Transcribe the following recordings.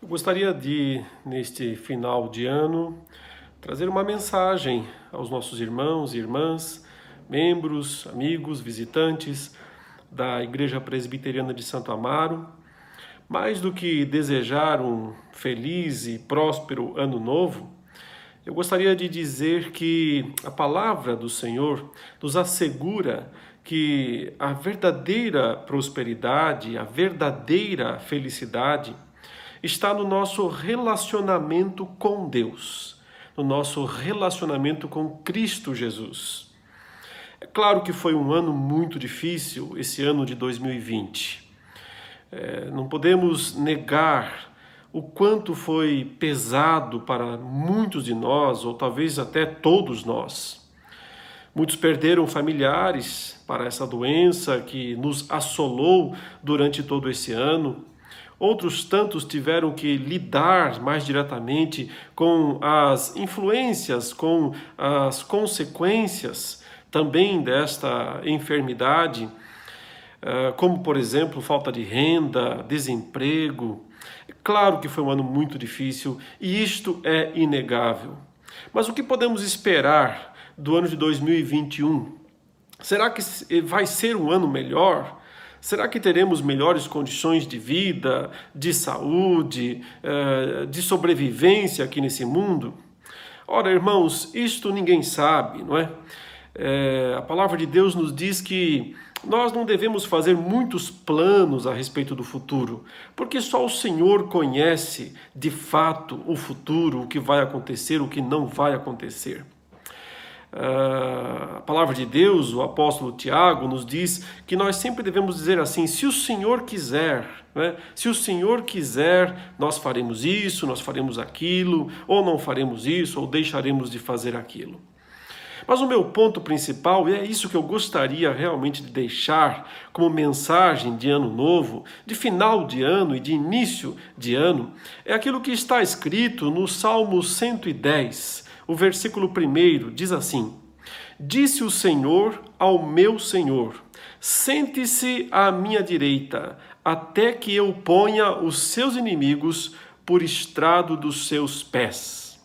Eu gostaria de, neste final de ano, trazer uma mensagem aos nossos irmãos e irmãs, membros, amigos, visitantes da Igreja Presbiteriana de Santo Amaro. Mais do que desejar um feliz e próspero ano novo, eu gostaria de dizer que a palavra do Senhor nos assegura que a verdadeira prosperidade, a verdadeira felicidade está no nosso relacionamento com Deus, no nosso relacionamento com Cristo Jesus. É claro que foi um ano muito difícil, esse ano de 2020. Não podemos negar o quanto foi pesado para muitos de nós, ou talvez até todos nós. Muitos perderam familiares para essa doença que nos assolou durante todo esse ano. Outros tantos tiveram que lidar mais diretamente com as influências, com as consequências também desta enfermidade, como, por exemplo, falta de renda, desemprego. É claro que foi um ano muito difícil e isto é inegável. Mas o que podemos esperar do ano de 2021? Será que vai ser um ano melhor? Será que teremos melhores condições de vida, de saúde, de sobrevivência aqui nesse mundo? Ora, irmãos, isto ninguém sabe, não é? A palavra de Deus nos diz que nós não devemos fazer muitos planos a respeito do futuro, porque só o Senhor conhece de fato o futuro, o que vai acontecer, o que não vai acontecer. A palavra de Deus, o apóstolo Tiago, nos diz que nós sempre devemos dizer assim: se o Senhor quiser, né? Se o Senhor quiser, nós faremos isso, nós faremos aquilo, ou não faremos isso, ou deixaremos de fazer aquilo. Mas o meu ponto principal, e é isso que eu gostaria realmente de deixar como mensagem de ano novo, de final de ano e de início de ano, é aquilo que está escrito no Salmo 110, o versículo 1 diz assim: Disse o Senhor ao meu Senhor, sente-se à minha direita, até que eu ponha os seus inimigos por estrado dos seus pés.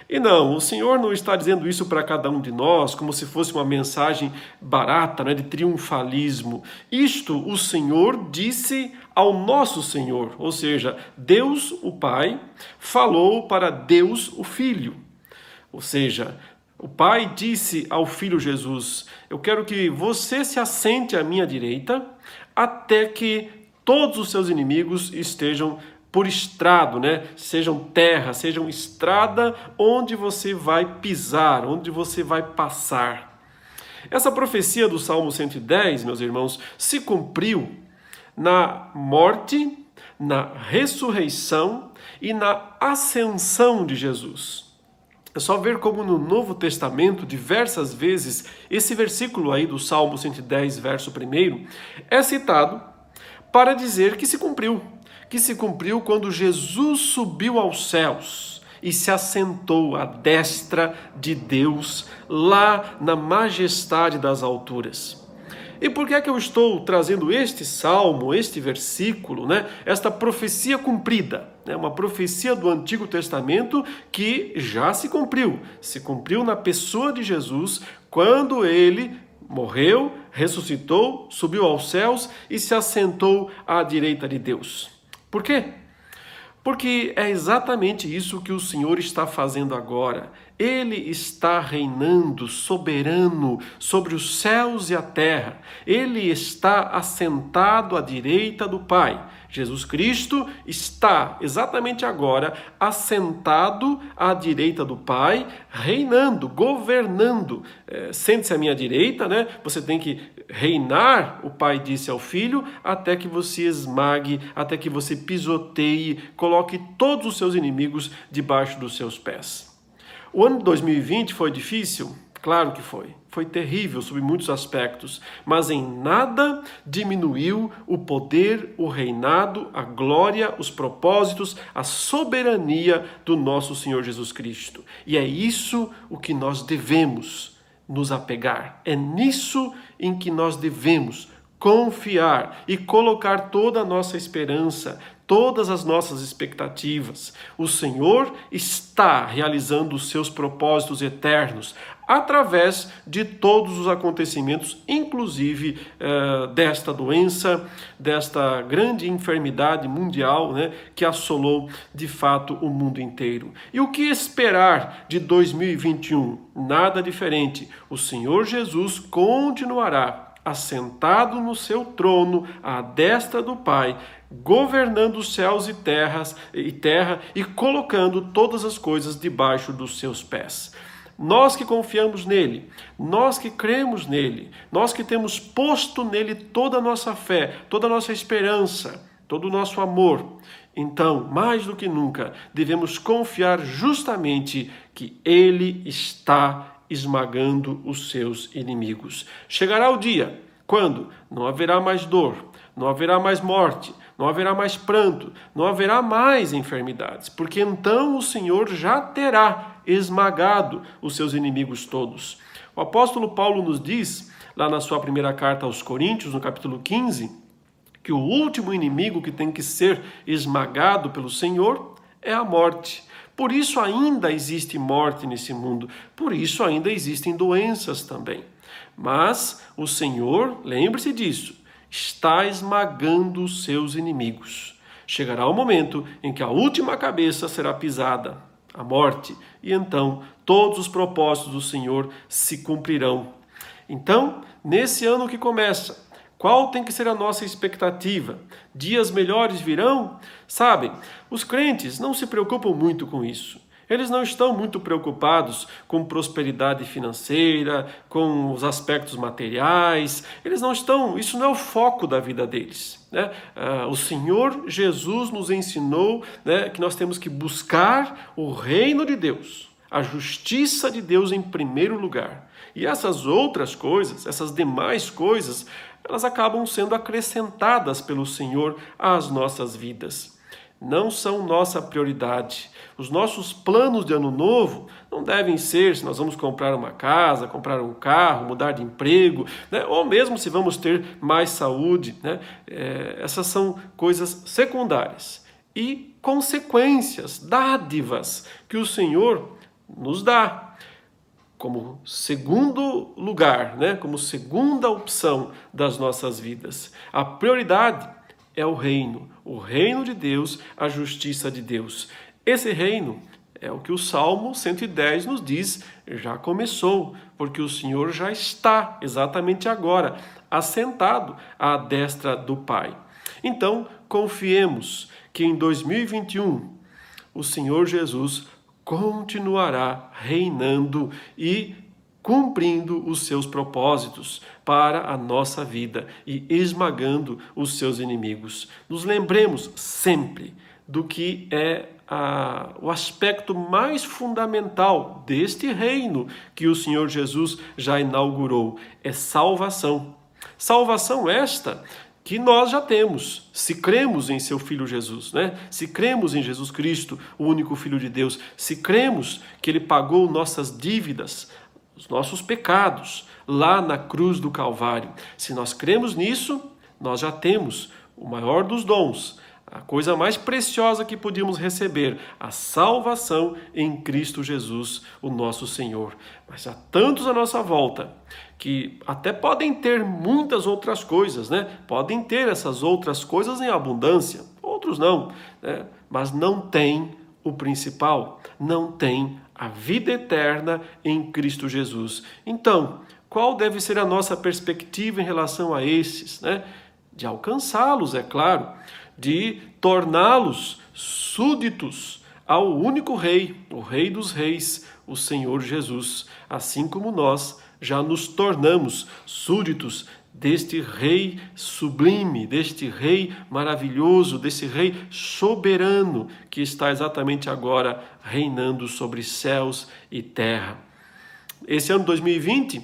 E não, o Senhor não está dizendo isso para cada um de nós como se fosse uma mensagem barata, né, de triunfalismo. Isto o Senhor disse ao nosso Senhor, ou seja, Deus o Pai falou para Deus o Filho. Ou seja, o Pai disse ao Filho Jesus: eu quero que você se assente à minha direita até que todos os seus inimigos estejam por estrado, né? Sejam terra, sejam estrada onde você vai pisar, onde você vai passar. Essa profecia do Salmo 110, meus irmãos, se cumpriu na morte, na ressurreição e na ascensão de Jesus. É só ver como no Novo Testamento, diversas vezes, esse versículo aí do Salmo 110, verso 1, é citado para dizer que se cumpriu. Que se cumpriu quando Jesus subiu aos céus e se assentou à destra de Deus, lá na majestade das alturas. E por que é que eu estou trazendo este salmo, este versículo, né? Esta profecia cumprida, né? Uma profecia do Antigo Testamento que já se cumpriu na pessoa de Jesus, quando ele morreu, ressuscitou, subiu aos céus e se assentou à direita de Deus. Por quê? Porque é exatamente isso que o Senhor está fazendo agora. Ele está reinando soberano sobre os céus e a terra. Ele está assentado à direita do Pai. Jesus Cristo está exatamente agora assentado à direita do Pai, reinando, governando. Sente-se à minha direita, né? Você tem que reinar, o Pai disse ao Filho, até que você esmague, até que você pisoteie, coloque todos os seus inimigos debaixo dos seus pés. O ano de 2020 foi difícil? Claro que foi. Foi terrível sob muitos aspectos, mas em nada diminuiu o poder, o reinado, a glória, os propósitos, a soberania do nosso Senhor Jesus Cristo. E é isso o que nós devemos nos apegar. É nisso em que nós devemos confiar e colocar toda a nossa esperança, todas as nossas expectativas. O Senhor está realizando os seus propósitos eternos através de todos os acontecimentos, inclusive desta doença, desta grande enfermidade mundial, né, que assolou de fato o mundo inteiro. E o que esperar de 2021? Nada diferente. O Senhor Jesus continuará assentado no seu trono, à destra do Pai, governando os céus e terra e colocando todas as coisas debaixo dos seus pés. Nós que confiamos nele, nós que cremos nele, nós que temos posto nele toda a nossa fé, toda a nossa esperança, todo o nosso amor, então, mais do que nunca, devemos confiar justamente que ele está esmagando os seus inimigos. Chegará o dia quando não haverá mais dor, não haverá mais morte, não haverá mais pranto, não haverá mais enfermidades, porque então o Senhor já terá esmagado os seus inimigos todos. O apóstolo Paulo nos diz, lá na sua primeira carta aos Coríntios, no capítulo 15, que o último inimigo que tem que ser esmagado pelo Senhor é a morte. Por isso ainda existe morte nesse mundo, por isso ainda existem doenças também. Mas o Senhor, lembre-se disso, está esmagando os seus inimigos. Chegará o momento em que a última cabeça será pisada, a morte, e então todos os propósitos do Senhor se cumprirão. Então, nesse ano que começa, qual tem que ser a nossa expectativa? Dias melhores virão? Sabem, os crentes não se preocupam muito com isso. Eles não estão muito preocupados com prosperidade financeira, com os aspectos materiais. Eles não estão, isso não é o foco da vida deles, né? O Senhor Jesus nos ensinou, né, que nós temos que buscar o reino de Deus, a justiça de Deus em primeiro lugar. E essas outras coisas, essas demais coisas, elas acabam sendo acrescentadas pelo Senhor às nossas vidas. Não são nossa prioridade. Os nossos planos de ano novo não devem ser se nós vamos comprar uma casa, comprar um carro, mudar de emprego, né? Ou mesmo se vamos ter mais saúde, né? Essas são coisas secundárias e consequências, dádivas que o Senhor nos dá como segundo lugar, né? Como segunda opção das nossas vidas. A prioridade é o reino de Deus, a justiça de Deus. Esse reino é o que o Salmo 110 nos diz, já começou, porque o Senhor já está, exatamente agora, assentado à destra do Pai. Então, confiemos que em 2021 o Senhor Jesus continuará reinando e cumprindo os seus propósitos para a nossa vida e esmagando os seus inimigos. Nos lembremos sempre do que é o aspecto mais fundamental deste reino que o Senhor Jesus já inaugurou, é salvação. Salvação esta que nós já temos, se cremos em seu Filho Jesus, né? Se cremos em Jesus Cristo, o único Filho de Deus, se cremos que Ele pagou nossas dívidas, os nossos pecados, lá na cruz do Calvário. Se nós cremos nisso, nós já temos o maior dos dons, a coisa mais preciosa que podíamos receber, a salvação em Cristo Jesus, o nosso Senhor. Mas há tantos à nossa volta que até podem ter muitas outras coisas, né? Podem ter essas outras coisas em abundância, outros não, né? Mas não tem o principal, não tem a vida eterna em Cristo Jesus. Então, qual deve ser a nossa perspectiva em relação a esses, né? De alcançá-los, é claro, de torná-los súditos ao único Rei, o Rei dos Reis, o Senhor Jesus, assim como nós já nos tornamos súditos deste Rei sublime, deste Rei maravilhoso, desse Rei soberano que está exatamente agora reinando sobre céus e terra. Esse ano 2020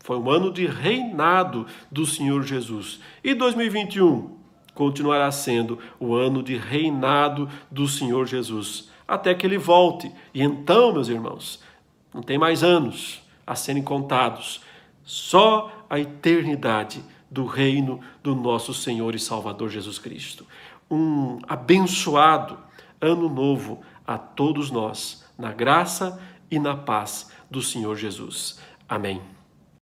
foi um ano de reinado do Senhor Jesus. E 2021 continuará sendo o ano de reinado do Senhor Jesus, até que Ele volte. E então, meus irmãos, não tem mais anos a serem contados, só a eternidade do reino do nosso Senhor e Salvador Jesus Cristo. um abençoado ano novo a todos nós, na graça e na paz do Senhor Jesus. Amém.